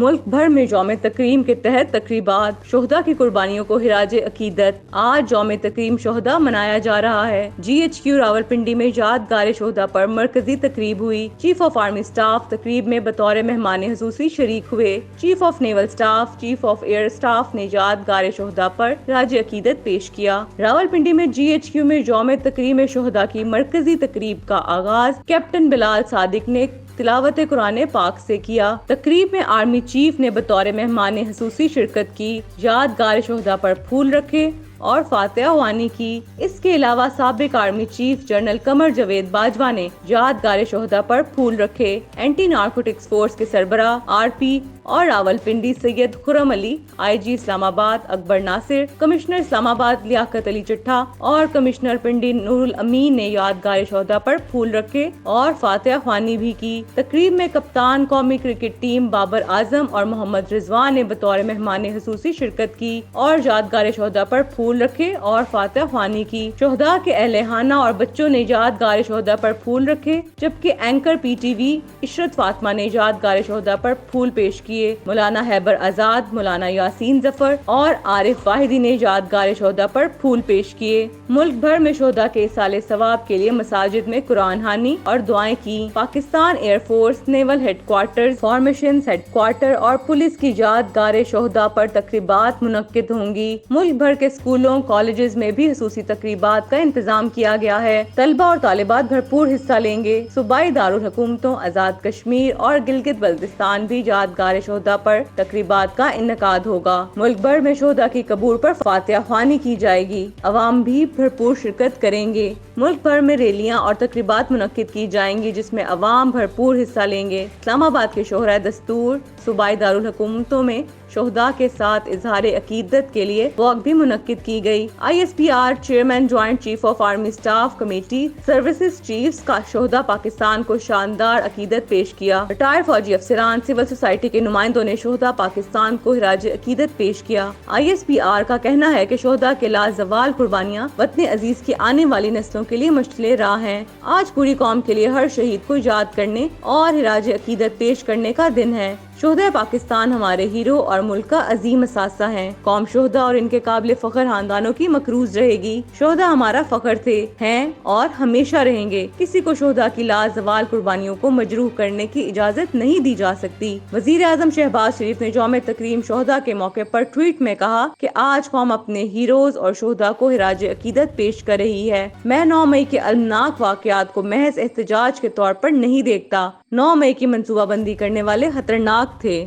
ملک بھر میں یوم تکریم کے تحت تقریبات شہداء کی قربانیوں کو خراج عقیدت۔ آج یوم تکریم شہداء منایا جا رہا ہے۔ GHQ راولپنڈی میں یادگار شہداء پر مرکزی تقریب ہوئی۔ چیف آف آرمی سٹاف تقریب میں بطور مہمان خصوصی شریک ہوئے۔ Chief of naval staff, chief of air staff نے یادگار شہداء پر خراج عقیدت پیش کیا۔ راولپنڈی میں GHQ میں یوم تکریم شہداء کی مرکزی تقریب کا آغاز کیپٹن بلال صادق نے تلاوت قرآن پاک سے کیا۔ تقریب میں آرمی چیف نے بطور مہمان خصوصی شرکت کی، یادگار شہداء پر پھول رکھے اور فاتحہ خوانی کی۔ اس کے علاوہ سابق army chief general Qamar Javed Bajwa نے یادگار شہداء پر پھول رکھے۔ اینٹی نارکوٹکس فورس کے سربراہ RP اور راولپنڈی سید خرم علی، IG اسلام آباد اکبر ناصر، کمشنر اسلام آباد لیاقت علی چٹھا اور کمشنر پنڈی نور الامین نے یادگار شہداء پر پھول رکھے اور فاتحہ خوانی بھی کی۔ تقریب میں کپتان قومی کرکٹ ٹیم بابر اعظم اور محمد رضوان نے بطور مہمان خصوصی شرکت کی اور یادگار شہداء پر پھول رکھے اور فاتحہ خوانی کی۔ شہداء کے اہل خانہ اور بچوں نے یادگار شہداء پر پھول رکھے، جبکہ اینکر PTV عشرت فاطمہ نے یادگار شہداء پر پھول پیش کیے۔ مولانا حیبر آزاد، مولانا یاسین ظفر اور عارف واحدی نے یادگار شہداء پر پھول پیش کیے۔ ملک بھر میں شہداء کے ایصال ثواب کے لیے مساجد میں قرآن خوانی اور دعائیں کی۔ Pakistan air force, naval headquarters, formations headquarter اور پولیس کی یادگار شہداء پر تقریبات منعقد ہوں گی۔ ملک بھر کے اسکولوں، کالجز میں بھی خصوصی تقریبات کا انتظام کیا گیا ہے۔ طلبہ اور طالبات بھرپور حصہ لیں گے۔ صوبائی دارالحکومتوں، آزاد کشمیر اور گلگت بلتستان بھی یادگار شہداء پر تقریبات کا انعقاد ہوگا۔ ملک بھر میں شہداء کی قبر پر فاتحہ خوانی کی جائے گی۔ عوام بھی بھرپور شرکت کریں گے۔ ملک بھر میں ریلیاں اور تقریبات منعقد کی جائیں گی جس میں عوام بھرپور حصہ لیں گے۔ اسلام آباد کے شہرائے دستور، صوبائی دارالحکومتوں میں شہداء کے ساتھ اظہار عقیدت کے لیے واک بھی منعقد کی گئی۔ ISPR chairman joint chief of army staff committee services chiefs کا شہداء پاکستان کو شاندار عقیدت پیش کیا۔ ریٹائر فوجی افسران، سول سوسائٹی کے نمائندوں نے شہداء پاکستان کو خراج عقیدت پیش کیا۔ ISPR کا کہنا ہے کہ شہداء کے لازوال قربانیاں وطن عزیز کی آنے والی نسلوں کے لیے مشعل راہ ہیں۔ آج پوری قوم کے لیے ہر شہید کو یاد کرنے اور خراج عقیدت پیش کرنے کا دن ہے۔ شہداء پاکستان ہمارے ہیرو اور ملک کا عظیم اثاثہ ہیں۔ قوم شہداء اور ان کے قابل فخر خاندانوں کی مقروض رہے گی۔ شہداء ہمارا فخر تھے، ہیں اور ہمیشہ رہیں گے۔ کسی کو شہداء کی لازوال قربانیوں کو مجروح کرنے کی اجازت نہیں دی جا سکتی۔ وزیر اعظم شہباز شریف نے یوم تکریم شہداء کے موقع پر ٹویٹ میں کہا کہ آج قوم اپنے ہیروز اور شہداء کو خراج عقیدت پیش کر رہی ہے۔ میں 9 مئی کے المناک واقعات کو محض احتجاج کے طور پر نہیں دیکھتا۔ 9 مئی کی منصوبہ بندی کرنے والے خطرناک تھے۔